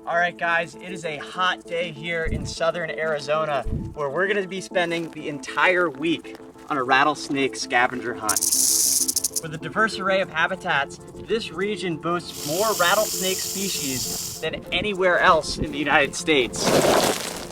All right, guys, it is a hot day here in southern Arizona where we're gonna be spending the entire week on a rattlesnake scavenger hunt. With a diverse array of habitats, this region boasts more rattlesnake species than anywhere else in the United States.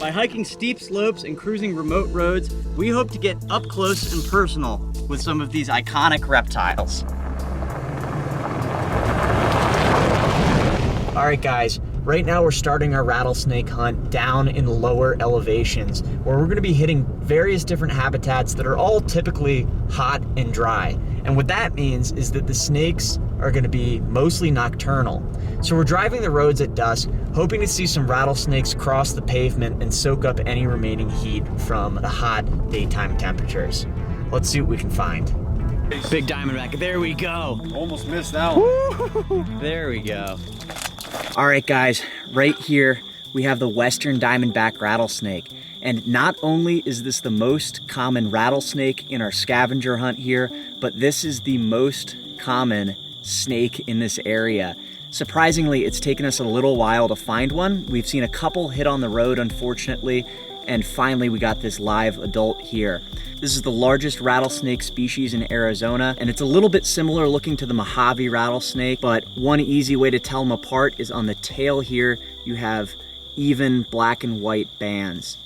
By hiking steep slopes and cruising remote roads, we hope to get up close and personal with some of these iconic reptiles. All right, guys, right now we're starting our rattlesnake hunt down in lower elevations where we're gonna be hitting various different habitats that are all typically hot and dry. And what that means is that the snakes are gonna be mostly nocturnal. So we're driving the roads at dusk, hoping to see some rattlesnakes cross the pavement and soak up any remaining heat from the hot daytime temperatures. Let's see what we can find. Big diamondback, there we go. Almost missed that one. There we go. All right, guys, right here we have the western diamondback rattlesnake. And not only is this the most common rattlesnake in our scavenger hunt here, but this is the most common snake in this area. Surprisingly, it's taken us a little while to find one. We've seen a couple hit on the road, unfortunately, and finally we got this live adult here. This is the largest rattlesnake species in Arizona, and it's a little bit similar looking to the Mojave rattlesnake, but one easy way to tell them apart is on the tail here, you have even black and white bands.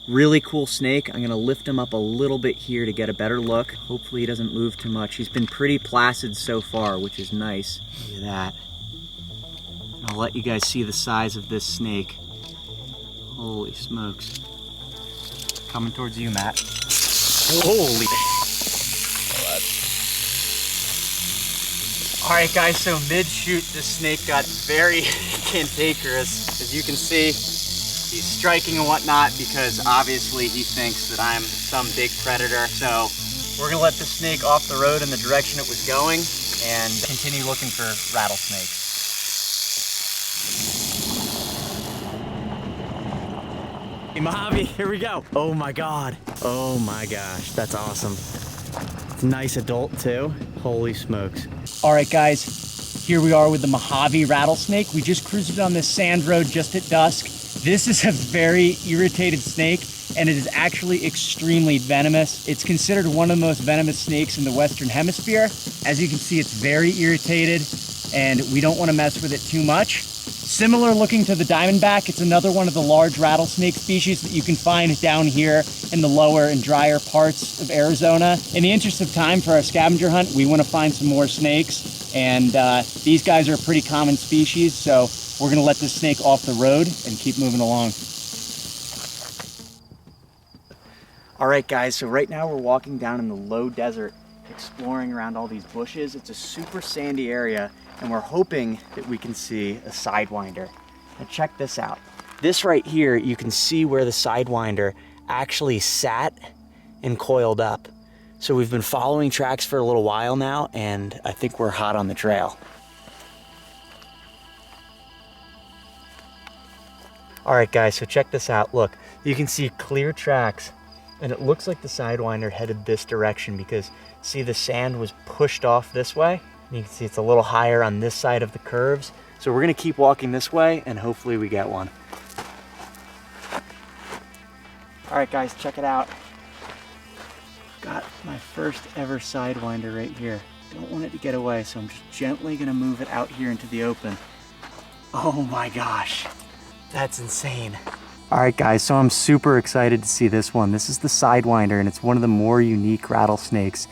Really cool snake. I'm gonna lift him up a little bit here to get a better look. Hopefully he doesn't move too much. He's been pretty placid so far, which is nice. Look at that. I'll let you guys see the size of this snake. Holy smokes. Coming towards you, Matt. Holy. All right, guys, so mid-shoot, this snake got very cantankerous. As you can see, he's striking and whatnot because obviously he thinks that I'm some big predator. So we're gonna let the snake off the road in the direction it was going and continue looking for rattlesnakes. Hey, Mojave, here we go. Oh my God. Oh my gosh, that's awesome. It's a nice adult too. Holy smokes. All right, guys, here we are with the Mojave rattlesnake. We just cruised on this sand road just at dusk. This is a very irritated snake, and it is actually extremely venomous. It's considered one of the most venomous snakes in the Western Hemisphere. As you can see, it's very irritated, and we don't want to mess with it too much. Similar looking to the diamondback, it's another one of the large rattlesnake species that you can find down here in the lower and drier parts of Arizona. In the interest of time for our scavenger hunt, we want to find some more snakes, and these guys are a pretty common species, so we're gonna let this snake off the road and keep moving along. All right, guys, so right now we're walking down in the low desert, exploring around all these bushes. It's a super sandy area, and we're hoping that we can see a sidewinder. Now check this out. This right here, you can see where the sidewinder actually sat and coiled up. So we've been following tracks for a little while now, and I think we're hot on the trail. All right, guys, so check this out. Look, you can see clear tracks, and it looks like the sidewinder headed this direction because, see, the sand was pushed off this way. You can see it's a little higher on this side of the curves. So we're gonna keep walking this way and hopefully we get one. All right, guys, check it out. Got my first ever sidewinder right here. Don't want it to get away, so I'm just gently gonna move it out here into the open. Oh my gosh, that's insane. All right, guys, so I'm super excited to see this one. This is the sidewinder, and it's one of the more unique rattlesnakes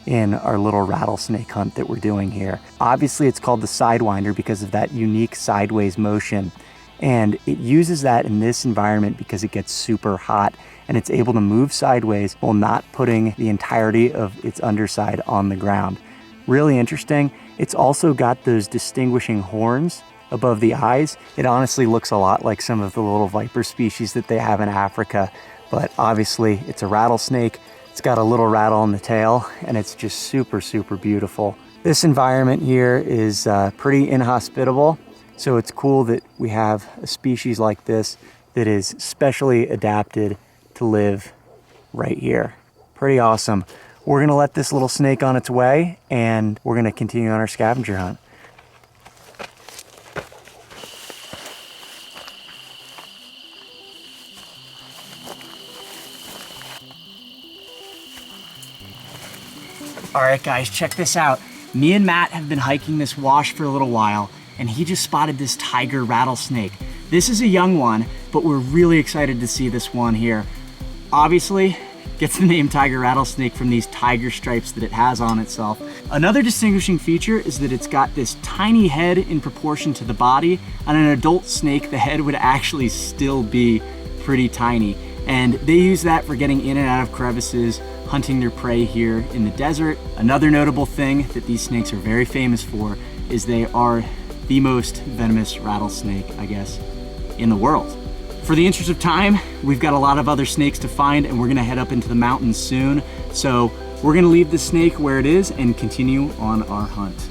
in our little rattlesnake hunt that we're doing here. Obviously, it's called the sidewinder because of that unique sideways motion. And it uses that in this environment because it gets super hot and it's able to move sideways while not putting the entirety of its underside on the ground. Really interesting. It's also got those distinguishing horns above the eyes. It honestly looks a lot like some of the little viper species that they have in Africa, but obviously it's a rattlesnake. It's got a little rattle on the tail, and it's just super, super beautiful. This environment here is pretty inhospitable, so it's cool that we have a species like this that is specially adapted to live right here. Pretty awesome. We're gonna let this little snake on its way, and we're gonna continue on our scavenger hunt. All right, guys, check this out. Me and Matt have been hiking this wash for a little while, and he just spotted this tiger rattlesnake. This is a young one, but we're really excited to see this one here. Obviously, gets the name tiger rattlesnake from these tiger stripes that it has on itself. Another distinguishing feature is that it's got this tiny head in proportion to the body. On an adult snake, the head would actually still be pretty tiny. And they use that for getting in and out of crevices, hunting their prey here in the desert. Another notable thing that these snakes are very famous for is they are the most venomous rattlesnake, I guess, in the world. For the interest of time, we've got a lot of other snakes to find, and we're gonna head up into the mountains soon. So we're gonna leave the snake where it is and continue on our hunt.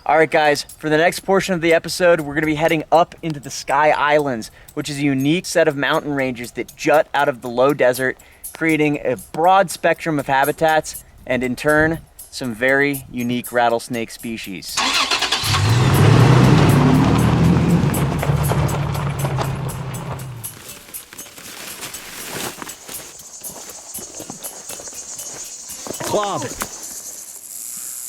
All right, guys, for the next portion of the episode, we're gonna be heading up into the Sky Islands, which is a unique set of mountain ranges that jut out of the low desert, creating a broad spectrum of habitats, and in turn, some very unique rattlesnake species. Club.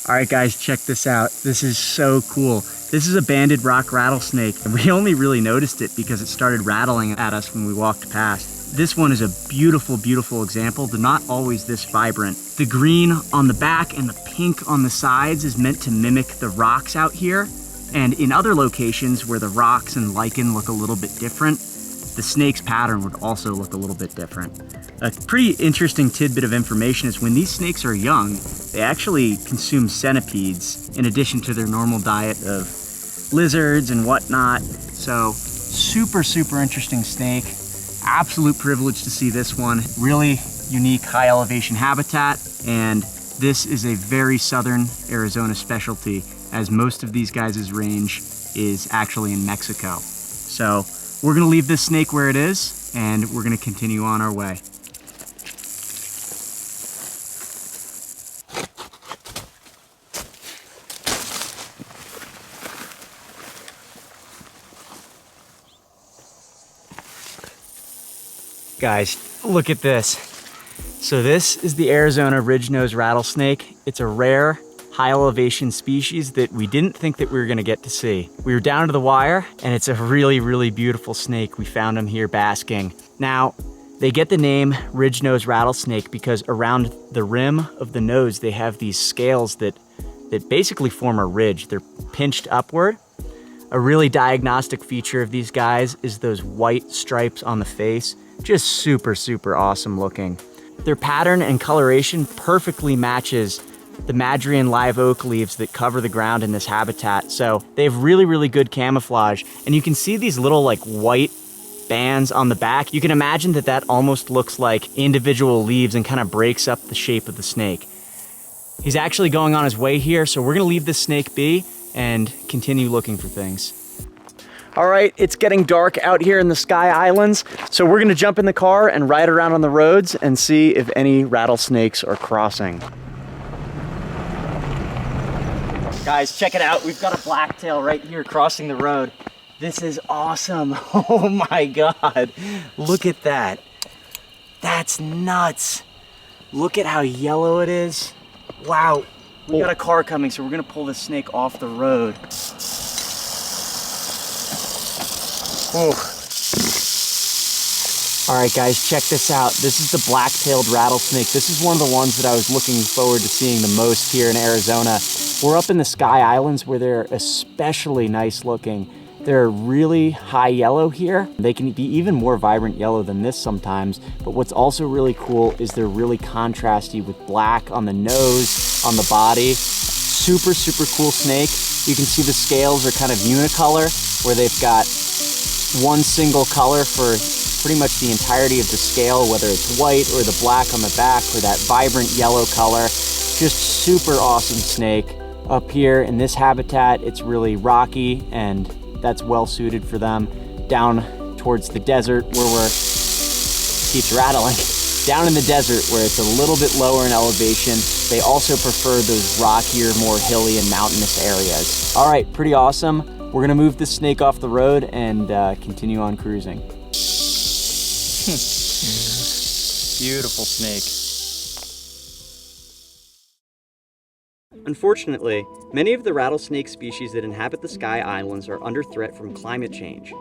All right, guys, check this out. This is so cool. This is a banded rock rattlesnake, and we only really noticed it because it started rattling at us when we walked past. This one is a beautiful, beautiful example. They're not always this vibrant. The green on the back and the pink on the sides is meant to mimic the rocks out here. And in other locations where the rocks and lichen look a little bit different, the snake's pattern would also look a little bit different. A pretty interesting tidbit of information is when these snakes are young, they actually consume centipedes in addition to their normal diet of lizards and whatnot. So super, super interesting snake. Absolute privilege to see this one. Really unique high elevation habitat. And this is a very southern Arizona specialty, as most of these guys' range is actually in Mexico. So we're gonna leave this snake where it is, and we're gonna continue on our way. Guys, look at this. So this is the Arizona ridge-nosed rattlesnake. It's a rare, high elevation species that we didn't think that we were gonna get to see. We were down to the wire, and it's a really, really beautiful snake. We found him here basking. Now, they get the name ridge-nosed rattlesnake because around the rim of the nose, they have these scales that basically form a ridge. They're pinched upward. A really diagnostic feature of these guys is those white stripes on the face. Just super, super awesome looking. Their pattern and coloration perfectly matches the Madrian live oak leaves that cover the ground in this habitat. So they have really, really good camouflage. And you can see these little like white bands on the back. You can imagine that that almost looks like individual leaves and kind of breaks up the shape of the snake. He's actually going on his way here, so we're gonna leave this snake be and continue looking for things. All right, it's getting dark out here in the Sky Islands, so we're gonna jump in the car and ride around on the roads and see if any rattlesnakes are crossing. Guys, check it out. We've got a blacktail right here crossing the road. This is awesome. Oh my God. Look at that. That's nuts. Look at how yellow it is. Wow. We got a car coming, so we're gonna pull this snake off the road. Oh. All right, guys, check this out. This is the black-tailed rattlesnake. This is one of the ones that I was looking forward to seeing the most here in Arizona. We're up in the Sky Islands where they're especially nice looking. They're really high yellow here. They can be even more vibrant yellow than this sometimes, but what's also really cool is they're really contrasty with black on the nose, on the body. Super, super cool snake. You can see the scales are kind of unicolor, where they've got one single color for pretty much the entirety of the scale, whether it's white or the black on the back or that vibrant yellow color. Just super awesome snake. Up here in this habitat, it's really rocky and that's well suited for them. Down towards the desert where keeps rattling. Down in the desert where it's a little bit lower in elevation, they also prefer those rockier, more hilly and mountainous areas. All right, pretty awesome. We're gonna move this snake off the road and continue on cruising. Beautiful snake. Unfortunately, many of the rattlesnake species that inhabit the Sky Islands are under threat from climate change.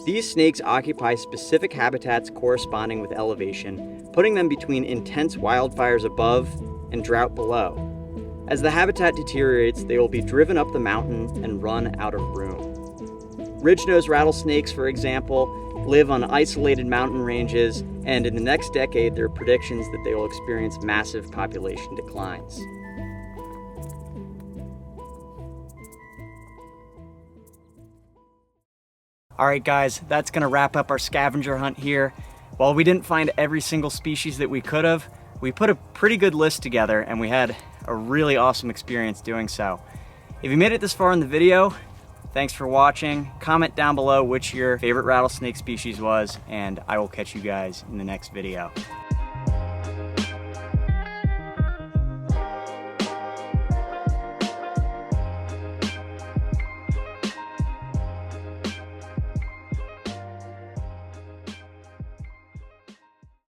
These snakes occupy specific habitats corresponding with elevation, putting them between intense wildfires above and drought below. As the habitat deteriorates, they will be driven up the mountain and run out of room. Ridge-nosed rattlesnakes, for example, live on isolated mountain ranges, and in the next decade, there are predictions that they will experience massive population declines. All right, guys, that's gonna wrap up our scavenger hunt here. While we didn't find every single species that we could have, we put a pretty good list together and we had a really awesome experience doing so. If you made it this far in the video, thanks for watching. Comment down below which your favorite rattlesnake species was, and I will catch you guys in the next video.